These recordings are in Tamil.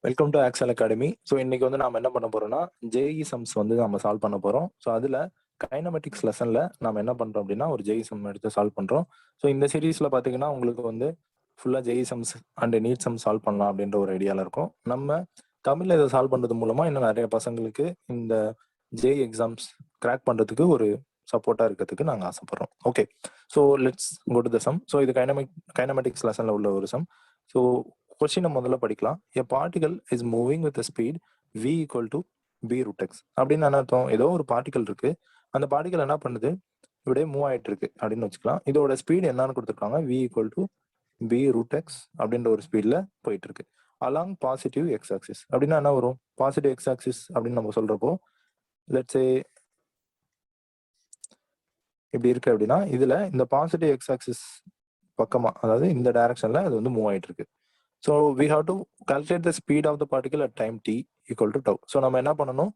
Welcome to Axel Academy. So இன்னைக்கு வந்து நாம என்ன பண்ண போறோம்னா JEE சம்ஸ் வந்து நம்ம சால்வ் பண்ண போறோம். ஸோ அதுல கைனமெட்டிக்ஸ் லெசன்ல நம்ம என்ன பண்றோம் அப்படின்னா ஒரு JEE சம் எடுத்து சால்வ் பண்றோம். ஸோ இந்த சீரீஸ்ல பாத்தீங்கன்னா உங்களுக்கு வந்து ஃபுல்லா JEE sums and need some solve பண்ணலாம் அப்படின்ற ஒரு ஐடியால இருக்கும். நம்ம தமிழ்ல இதை சால்வ் பண்றது மூலமா இன்னும் நிறைய பசங்களுக்கு இந்த JEE எக்ஸாம்ஸ் கிராக் பண்றதுக்கு ஒரு சப்போர்ட்டா இருக்கிறதுக்கு நாங்க ஆசைப்படுறோம். Okay, so let's go to the sum. So இது கைனமெட்டிக்ஸ் லெசன்ல உள்ள ஒரு சம். ஸோ கொஸ்டினை முதல்ல படிக்கலாம். A particle is moving with a speed v equal to b root x. அப்படின்னு என்ன அர்த்தம்? ஏதோ ஒரு பார்ட்டிகல் இருக்கு, அந்த பார்ட்டிகல் என்ன பண்ணுது, இப்படியே மூவ் ஆயிட்டு இருக்கு அப்படின்னு வச்சுக்கலாம். இதோட ஸ்பீட் என்னன்னு கொடுத்துருக்காங்க, v equal to b root x அப்படின்ற ஒரு ஸ்பீட்ல போயிட்டு இருக்கு அலாங் பாசிட்டிவ் எக்ஸ் ஆக்சிஸ். அப்படின்னா என்ன வரும்? பாசிட்டிவ் எக்ஸ் ஆக்சிஸ் அப்படின்னு நம்ம சொல்றப்போ லெட்ஸ் சே இப்படி இருக்கு அப்படின்னா இதுல இந்த பாசிட்டிவ் எக்ஸ் ஆக்சிஸ் பக்கமா, அதாவது இந்த டைரக்ஷன்ல அது வந்து மூவ் ஆயிட்டு இருக்கு. So we have to calculate the speed of the particle at time t equal to tau. So நம்ம என்ன பண்ணணும்,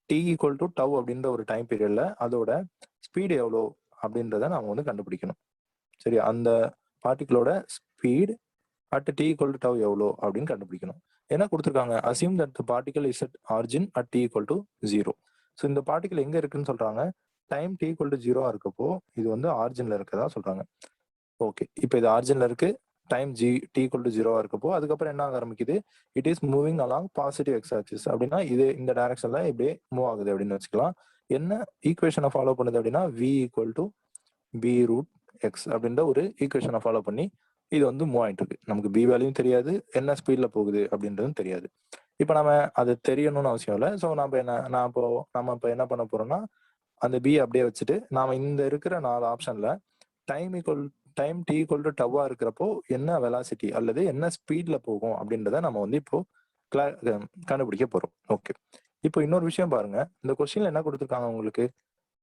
t equal to tau அப்படின்ற ஒரு டைம் பீரியட்ல அதோட ஸ்பீட் எவ்வளோ அப்படின்றத நாம வந்து கண்டுபிடிக்கணும். சரி, அந்த பார்ட்டிகளோட speed at t equal to tau எவ்வளோ அப்படின்னு கண்டுபிடிக்கணும். என்ன கொடுத்துருக்காங்க, assume that the particle is at origin at t equal to 0. So இந்த பார்ட்டிகல் எங்க இருக்குன்னு சொல்றாங்க, டைம் t equal to 0 இருக்கப்போ இது வந்து ஆரிஜின்ல இருக்கதா சொல்றாங்க. ஓகே, இப்போ இது ஆரிஜின்ல இருக்கு, டைம் t equal to 0 இருக்கப்போ அதுக்கப்புறம் என்ன ஆக ஆரம்பிக்குது, it is moving along positive X axis. அப்படின்னா இது இந்த டைரக்ஷன்ல இப்படியே மூவ் ஆகுது அப்படின்னு வச்சுக்கலாம். என்ன ஈக்குவேஷனை ஃபாலோ பண்ணுது அப்படின்னா v equal to b root x அப்படின்ற ஒரு ஈக்குவேஷனை ஃபாலோ பண்ணி இது வந்து மூவ் ஆயிட்டு இருக்கு. நமக்கு b வேல்யூயும் தெரியாது, என்ன ஸ்பீட்ல போகுது அப்படின்றதும் தெரியாது. இப்போ நம்ம அது தெரியணும்னு அவசியம் இல்லை. ஸோ நம்ம இப்போ என்ன பண்ண போறோம்னா அந்த b அப்படியே வச்சுட்டு நாம இந்த இருக்கிற 4 ஆப்ஷன்ல time t equal to tau இருக்கிறப்போ என்ன வெலாசிட்டி அல்லது என்ன ஸ்பீட்ல போகும் அப்படின்றத நம்ம வந்து இப்போ கண்டுபிடிக்க போறோம். ஓகே, இப்போ இன்னொரு விஷயம் பாருங்க, இந்த கொஸ்டின்ல என்ன கொடுத்துருக்காங்க உங்களுக்கு,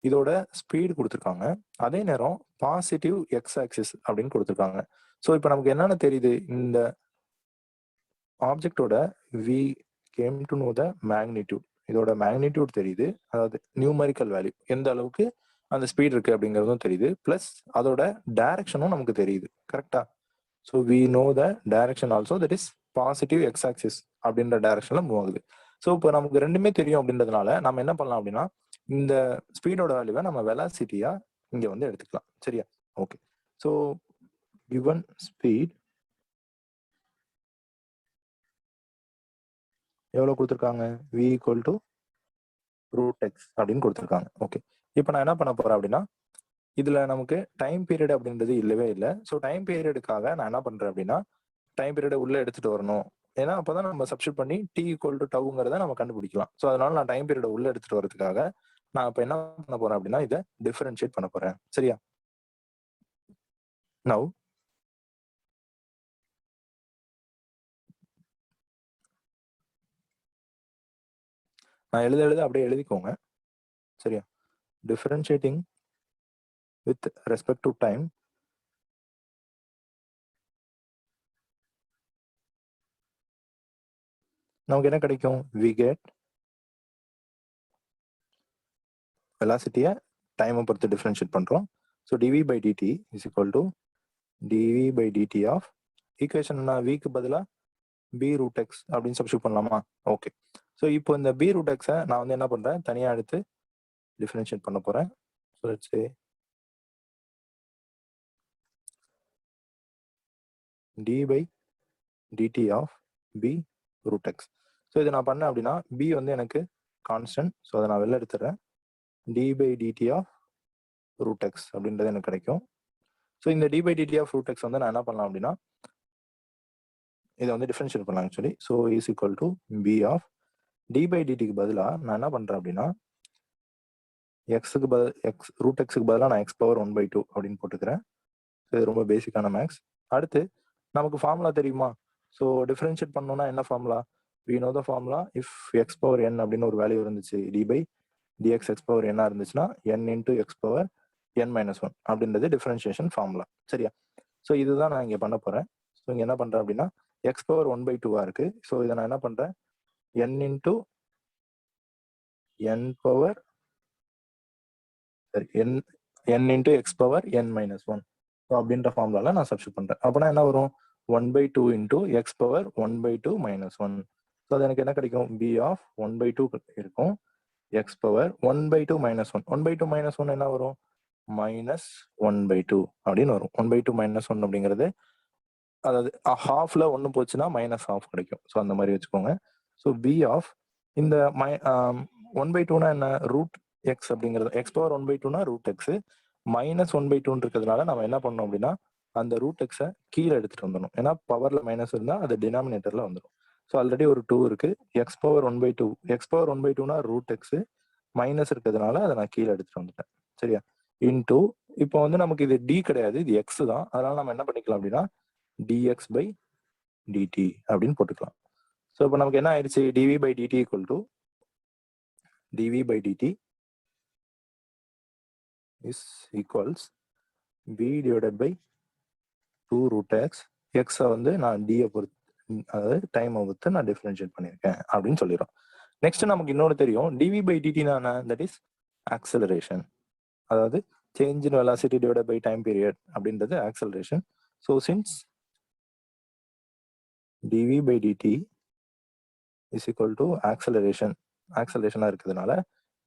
இதோட ஸ்பீடு கொடுத்துருக்காங்க, அதே நேரம் பாசிட்டிவ் எக்ஸ் ஆக்சிஸ் அப்படின்னு கொடுத்துருக்காங்க. ஸோ இப்போ நமக்கு என்னென்ன தெரியுது, இந்த ஆப்ஜெக்டோட we came to know the magnitude, இதோட மேக்னிடியூட் தெரியுது, அதாவது நியூமரிக்கல் வேல்யூ எந்த அளவுக்கு அந்த ஸ்பீட் இருக்கு அப்படிங்கிறதும் தெரியுது, பிளஸ் அதோட டைரக்ஷனும் நமக்கு தெரியுது. கரெக்டா? So we know the direction also, that is positive X axis அப்படின்ற டைரக்ஷன்ல மூவ் ஆகுது. ஸோ இப்போ நமக்கு ரெண்டுமே தெரியும் அப்படின்றதுனால நம்ம என்ன பண்ணலாம் அப்படின்னா இந்த ஸ்பீடோட வேல்யூவை நம்ம வெலாசிட்டியா இங்க வந்து எடுத்துக்கலாம். சரியா? ஓகே, ஸோ given ஸ்பீட் எவ்வளவு கொடுத்துருக்காங்க, v equal to root x அப்படின்னு கொடுத்துருக்காங்க. ஓகே, இப்போ நான் என்ன பண்ண போறேன் அப்படின்னா இதுல நமக்கு டைம் பீரியட் அப்படின்றது இல்லவே இல்லை. ஸோ டைம் பீரியடுக்காக நான் என்ன பண்றேன் அப்படின்னா டைம் பீரியட் உள்ள எடுத்துட்டு வரணும். ஏன்னா அப்பதான் நம்ம சப்ஸ்டிட் பண்ணி t equal to tauங்கிறத நம்ம கண்டுபிடிக்கலாம். ஸோ அதனால நான் டைம் பீரியட் உள்ள எடுத்துட்டு வரதுக்காக நான் இப்போ என்ன பண்ண போறேன் அப்படின்னா இதை டிஃபரன்ஷியேட் பண்ண போறேன். சரியா? நவ் நான் எழுத அப்படியே எழுதிக்கோங்க. சரியா? Differentiating with respect to time நமக்கு என்ன கிடைக்கும், we get வெலாசிட்டியை டைமை பொறுத்து டிஃபரன்ஷியேட் பண்றோம். So dv by dt is equal to dv by dt of equation விக்கு பதிலாக b root x அப்படின்னு சப்ஸ்டிட் பண்ணலாமா? ஓகே, ஸோ இப்போ இந்த b root x-ஐ நான் வந்து என்ன பண்றேன், தனியா எடுத்து டிஃபரன்ஷியேட் பண்ண போறேன். So let's say d by dt of b root x. So இதை நான் பண்ணேன் அப்படின்னா b வந்து எனக்கு கான்ஸ்டன்ட், ஸோ அதை நான் வெளில எடுத்துடுறேன். d by dt of root x அப்படின்றது எனக்கு கிடைக்கும். ஸோ இந்த d by dt of root x வந்து நான் என்ன பண்ணலாம் அப்படின்னா இதை வந்து டிஃபரன்ஷியேட் பண்ணலாம் actually. So is equal to b of d by dt-க்கு பதிலாக நான் என்ன பண்றேன் அப்படின்னா ரூட் எக்ஸுக்கு பதிலாக நான் x பவர் 1/2 அப்படின்னு போட்டுக்கிறேன். இது ரொம்ப பேசிக்கான மேக்ஸ். அடுத்து நமக்கு ஃபார்முலா தெரியுமா? ஸோ டிஃபரன்ஷியேட் பண்ணோம்னா என்ன formula, we know the formula if x power n அப்படின்னு ஒரு வேல்யூ இருந்துச்சு, d by dx x power n இருந்துச்சுன்னா n into x power n minus 1 அப்படின்றது டிஃபரன்ஷியேஷன் ஃபார்முலா. சரியா? ஸோ இதுதான் நான் இங்கே பண்ண போறேன். ஸோ இங்கே என்ன பண்றேன் அப்படின்னா x power 1/2 இருக்கு. ஸோ இதை நான் என்ன பண்றேன், n into n power n into x power n minus 1 அப்படின்ற ஃபார்முலால நான் சப்ஸ்டிட் பண்றேன். அப்படின்னா என்ன வரும், 1/2 into x power 1/2 minus 1. So அது எனக்கு என்ன கிடைக்கும்? b of 1/2 இருக்கும். x power 1/2 minus 1. 1/2 minus 1 என்ன வரும்? minus 1/2 அப்படின்னு வரும். 1/2 minus 1 அப்படிங்கிறது அதாவது ஹாஃப்ல ஒன்று போச்சுன்னா மைனஸ் ஹாஃப் கிடைக்கும். ஸோ அந்த மாதிரி வச்சுக்கோங்க. ஸோ b of இந்த 1/2னா என்ன? ரூட் எக்ஸ் அப்படிங்கிறது எக்ஸ் பவர் 1/2னா ரூட் எக்ஸ் மைனஸ் 1/2 இருக்கிறதுனால நம்ம என்ன பண்ணோம் அப்படின்னா அந்த ரூட் எக்ஸை கீழே எடுத்துட்டு வந்துடணும். ஏன்னா பவர்ல மைனஸ் இருந்தால் அது டினாமினேட்டர்ல வந்துடும். ஸோ ஆல்ரெடி ஒரு 2 இருக்கு. எக்ஸ் பவர் 1/2 எக்ஸ் பவர் 1/2னா ரூட் எக்ஸ் மைனஸ் இருக்கிறதுனால அதை நான் கீழே எடுத்துட்டு வந்துட்டேன். சரியா? இன்டூ இப்போ வந்து நமக்கு இது டி கிடையாது, இது எக்ஸ் தான். அதனால நம்ம என்ன பண்ணிக்கலாம் அப்படின்னா dx by dt அப்படின்னு போட்டுக்கலாம். ஸோ இப்போ நமக்கு என்ன ஆயிடுச்சு? dv by dt equal to dv by dt is equals b divided by 2 root x. x வந்து நான் d பொறுத்து அதாவது டைமை பொறுத்து நான் டிஃபரன்ஷியேட் பண்ணியிருக்கேன் அப்படின்னு சொல்லிடுறோம். நெக்ஸ்ட் நமக்கு இன்னொன்று தெரியும். dv by dt என்ன? That is acceleration. அதாவது change in velocity divided by time period அப்படின்றது acceleration. So since dv by dt is equal to acceleration. ஆக்சலரேஷனாக இருக்கிறதுனால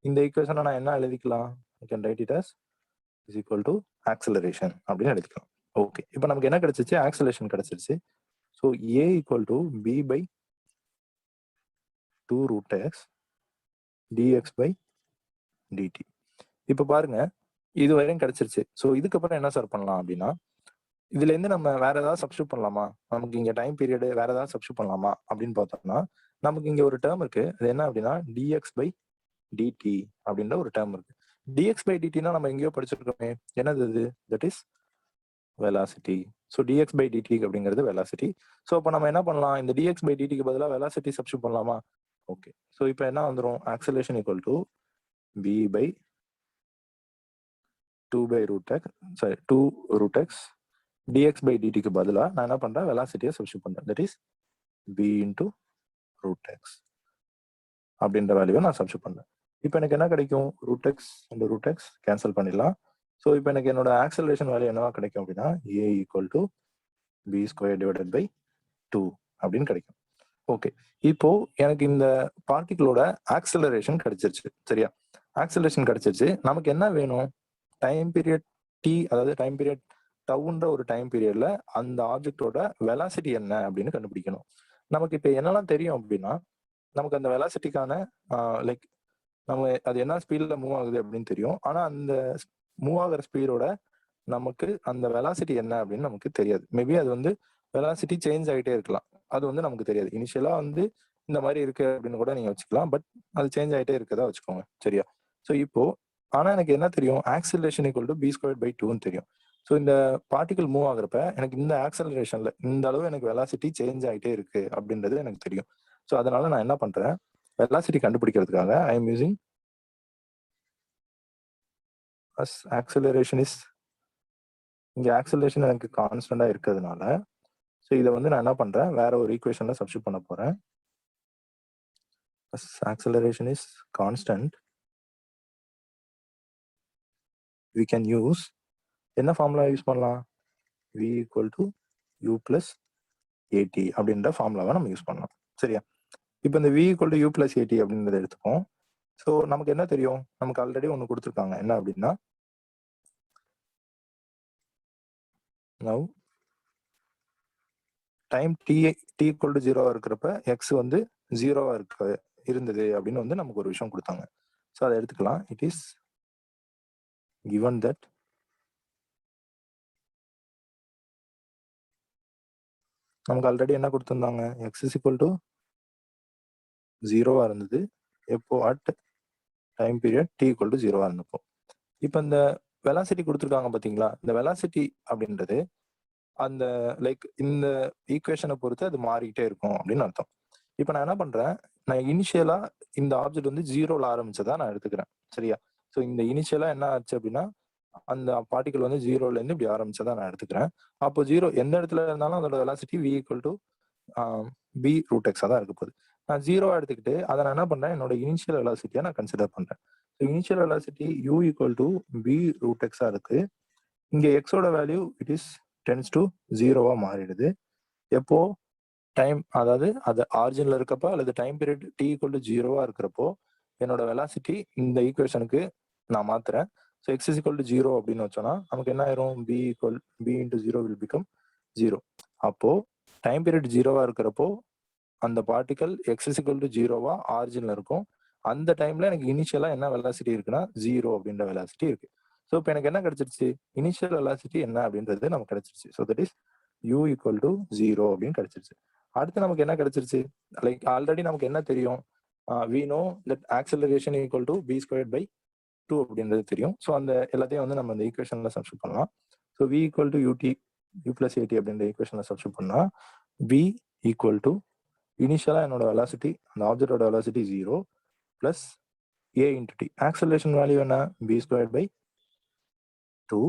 இந்த ஈக்குவேஷனை நான் என்ன எழுதிக்கலாம்? I can write it as is equal to acceleration அப்படின்னு எழுதிக்கலாம். ஓகே, இப்போ நமக்கு என்ன கிடைச்சிச்சு? ஆக்சலரேஷன் கிடைச்சிருச்சு. So a equal to b by 2 root x dx by dt. இப்போ பாருங்க, இது வரையும் கிடைச்சிருச்சு. ஸோ இதுக்கப்புறம் என்ன சார் பண்ணலாம் அப்படின்னா இதுல இருந்து நம்ம வேற ஏதாவது சப்ஸ்டியூட் பண்ணலாமா? நமக்கு இங்க டைம் பீரியட் வேற ஏதாவது சப்ஸ்டியூட் பண்ணலாமா அப்படின்னு பார்த்தோம்னா நமக்கு இங்க ஒரு டேர்ம் இருக்கு. அது என்ன அப்படின்னா dx by dt அப்படின்ற ஒரு டேர்ம் இருக்கு. dx by dtனா நம்ம எங்கேயோ படிச்சிருக்கோமே, என்னது இது? That is velocity. So dx by dt அப்படிங்கிறது வெலாசிட்டி. ஸோ அப்போ நம்ம என்ன பண்ணலாம்? இந்த dx by dt-க்கு பதிலாக வெலாசிட்டி சப்ஸ்டியூட் பண்ணலாமா? ஓகே, ஸோ இப்போ என்ன வந்துடும்? Acceleration equal to b by 2 by root x, sorry 2 root x dx by dt-க்கு பதிலாக நான் என்ன பண்றேன்? வெலாசிட்டியை சப்ஸ்டியூட் பண்றேன். That is b into root x அப்படின்ற வேல்யூவை நான் சப்ஸ்டியூட் பண்றேன். இப்போ எனக்கு என்ன கிடைக்கும்? root x and root x cancel பண்ணிடலாம். ஸோ இப்போ எனக்கு என்னோட ஆக்சலரேஷன் வேல்யூ என்னவா கிடைக்கும் அப்படின்னா a equal to b square divided by 2 அப்படின்னு கிடைக்கும். ஓகே, இப்போ எனக்கு இந்த பார்ட்டிகளோட ஆக்சலரேஷன் கிடைச்சிருச்சு. சரியா? ஆக்சலரேஷன் கிடைச்சிருச்சு. நமக்கு என்ன வேணும்? டைம் பீரியட் t, அதாவது டைம் பீரியட் டவுன்ற ஒரு டைம் பீரியட்ல அந்த ஆப்ஜெக்டோட வெலாசிட்டி என்ன அப்படின்னு கண்டுபிடிக்கணும். நமக்கு இப்போ என்னெல்லாம் தெரியும் அப்படின்னா நமக்கு அந்த வெலாசிட்டிக்கான லைக் நம்ம அது என்ன ஸ்பீட்ல மூவ் ஆகுது அப்படின்னு தெரியும். ஆனா அந்த மூவ் ஆகிற ஸ்பீடோட நமக்கு அந்த வெலாசிட்டி என்ன அப்படின்னு நமக்கு தெரியாது. மேபி அது வந்து வெலாசிட்டி சேஞ்ச் ஆகிட்டே இருக்கலாம். அது வந்து நமக்கு தெரியாது. இனிஷியலா வந்து இந்த மாதிரி இருக்கு அப்படின்னு கூட நீங்க வச்சுக்கலாம். பட் அது சேஞ்ச் ஆகிட்டே இருக்கதா வச்சுக்கோங்க. சரியா? ஸோ இப்போ ஆனா எனக்கு என்ன தெரியும்? Acceleration equal to b square by 2ன்னு தெரியும். ஸோ இந்த பார்ட்டிகல் மூவ் ஆகுறப்ப எனக்கு இந்த ஆக்சலரேஷன்ல இந்த அளவு எனக்கு வெலாசிட்டி சேஞ்ச் ஆகிட்டே இருக்கு அப்படின்றது எனக்கு தெரியும். ஸோ அதனால நான் என்ன பண்றேன்? வெலாசிட்டி கண்டுபிடிக்கிறதுக்காக I am using acceleration is, இங்க ஆக்சலரேஷன் எனக்கு கான்ஸ்டன்டா இருக்கிறதுனால ஸோ இதை வந்து நான் என்ன பண்றேன்? வேற ஒரு ஈக்குவேஷன்ல சப்ஸ்டியூட் பண்ண போறேன். Acceleration is constant. we can use என்ன ஃபார்முலா யூஸ் பண்ணலாம்? v equal to u plus at அப்படின்ற ஃபார்முலாவை நம்ம யூஸ் பண்ணலாம். சரியா? இப்போ இந்த v equal to u plus at அப்படின்றத எடுத்துப்போம். ஸோ நமக்கு என்ன தெரியும்? நமக்கு ஆல்ரெடி ஒன்று கொடுத்துருக்காங்க. என்ன அப்படின்னா now time t equal to 0 இருக்கிறப்ப x வந்து 0 இருந்தது அப்படின்னு வந்து நமக்கு ஒரு விஷயம் கொடுத்தாங்க. ஸோ அதை எடுத்துக்கலாம். இட் இஸ் given that நமக்கு ஆல்ரெடி என்ன கொடுத்துருந்தாங்க? x is equal to 0 இருந்தது எப்போ? At time period t equal to 0 இருந்தப்போ. இப்போ இந்த வெலாசிட்டி கொடுத்துருக்காங்க பார்த்தீங்களா? இந்த வெலாசிட்டி அப்படின்றது அந்த லைக் இந்த ஈக்குவேஷனை பொறுத்து அது மாறிக்கிட்டே இருக்கும் அப்படின்னு அர்த்தம். இப்போ நான் என்ன பண்றேன்? நான் இனிஷியலா இந்த ஆப்ஜெக்ட் வந்து 0ல ஆரம்பிச்சதா நான் எடுத்துக்கிறேன். சரியா? ஸோ இந்த இனிஷியலா என்ன ஆச்சு அப்படின்னா அந்த பார்ட்டிகல் வந்து 0ல இருந்து இப்படி ஆரம்பிச்சதா நான் எடுத்துக்கிறேன். அப்போ 0 எந்த இடத்துல இருந்தாலும் அதோட velocity v equal to b root x தான் இருக்க போகுது. நான் 0 எடுத்துக்கிட்டு அதை நான் என்ன பண்றேன்? என்னோட இனிஷியல் வெலாசிட்டியை நான் கன்சிடர் பண்றேன். Initial velocity u equal to b root x இருக்கு. இங்க x ஓட value it is tends to 0வா மாறிடுது. எப்போ டைம் அதாவது அது ஆரிஜின்ல இருக்கப்போ அல்லது time period t equal to 0 இருக்கிறப்போ என்னோட வெலாசிட்டி இந்த ஈக்குவேஷனுக்கு நான் மாத்துறேன். So x is equal to 0 அப்படின்னு வச்சோம்னா நமக்கு என்ன ஆயிரும், b இன்டு 0 வில் பிகம் 0. அப்போ டைம் பீரியட் 0 இருக்கிறப்போ அந்த particle X is equal to 0 ஆரிஜின்ல இருக்கும். அந்த டைம்ல எனக்கு இனிஷியலா என்ன வெலாசிட்டி இருக்குன்னா 0 அப்படின்ற வெலாசிட்டி இருக்கு. ஸோ இப்போ எனக்கு என்ன கிடைச்சிருச்சு, இனிஷியல் வெலாசிட்டி என்ன அப்படின்றது நமக்கு கிடைச்சிருச்சு. So that is u equal to 0 அப்படின்னு கிடைச்சிருச்சு. அடுத்து நமக்கு என்ன கிடைச்சிருச்சு, லைக் ஆல்ரெடி நமக்கு என்ன தெரியும், we know that acceleration equal to b squared by 2 அப்படின்றது தெரியும். ஸோ அந்த எல்லாத்தையும் வந்து நம்ம இந்த ஈக்குவேஷன்ல சப்ஸ்டிட் பண்ணலாம். So v equal to u plus at அப்படின்ற ஈக்குவேஷன்ல சப்ஸ்டிட் பண்ணா v ஈக்குவல் டு இனிஷியலா என்னோட வெலாசிட்டி, அந்த ஆப்ஜெக்டோட velocity 0 plus a into t. Acceleration value என்ன, b square by 2.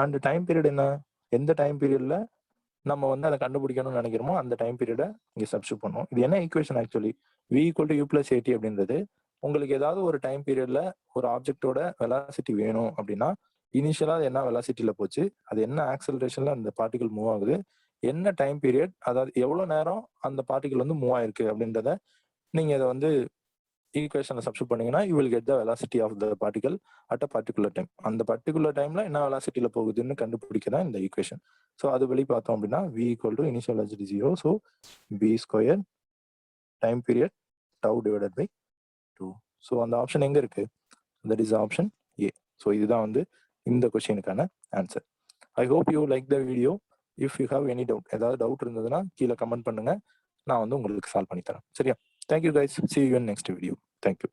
And time period என்ன, எந்த டைம் பீரியட்ல நம்ம வந்து அதை கண்டுபிடிக்கணும்னு நினைக்கிறோமோ அந்த டைம் பீரியடை இங்கே சப்ஸ்டிட் பண்ணுவோம். இது என்ன equation actually, v equal to u plus at அப்படின்றது உங்களுக்கு ஏதாவது ஒரு டைம் பீரியட்ல ஒரு ஆப்ஜெக்டோட வெலாசிட்டி வேணும் அப்படின்னா இனிஷியலா அது என்ன வெலாசிட்டியில போச்சு, அது என்ன ஆக்சலரேஷன்ல அந்த பார்ட்டிகல் மூவ் ஆகுது, என்ன டைம் பீரியட், அதாவது எவ்வளவு நேரம் அந்த பார்ட்டிகல் வந்து மூவ் ஆயிருக்கு அப்படின்றத நீங்க இதை வந்து ஈக்குவேஷன்ல சப்ஸ்டிட் பண்ணீங்கன்னா you will get the velocity of the particle at a particular time. அந்த பர்டிகுலர் டைம்ல என்ன வெலாசிட்டியில போகுதுன்னு கண்டுபிடிக்க தான் இந்த ஈக்குவேஷன். ஸோ அது வெளி பார்த்தோம் அப்படின்னா v equal to initial velocity 0, so b square time period tau divided by 2. So அந்த ஆப்ஷன் எங்க இருக்கு, that is option A. So இதுதான் வந்து இந்த கொஸ்டினுக்கான answer. I hope you like the video. If you have any doubt, ஏதாவது டவுட் இருந்ததுன்னா கீழே கமெண்ட் பண்ணுங்க, நான் வந்து உங்களுக்கு சால்வ் பண்ணி தரேன். சரியா? Thank you guys, see you in next video. Thank you.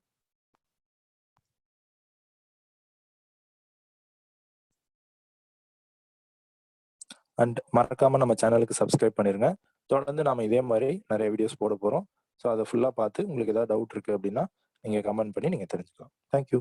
And மறக்காம நம்ம சேனலுக்கு சப்ஸ்கிரைப் பண்ணிருங்க. தொடர்ந்து நாம இதே மாதிரி நிறைய வீடியோஸ் போட போறோம். ஸோ அதை ஃபுல்லா பார்த்து உங்களுக்கு ஏதாவது டவுட் இருக்கு அப்படின்னா நீங்க கமெண்ட் பண்ணி நீங்க தெரிஞ்சுக்கலாம். தேங்க்யூ.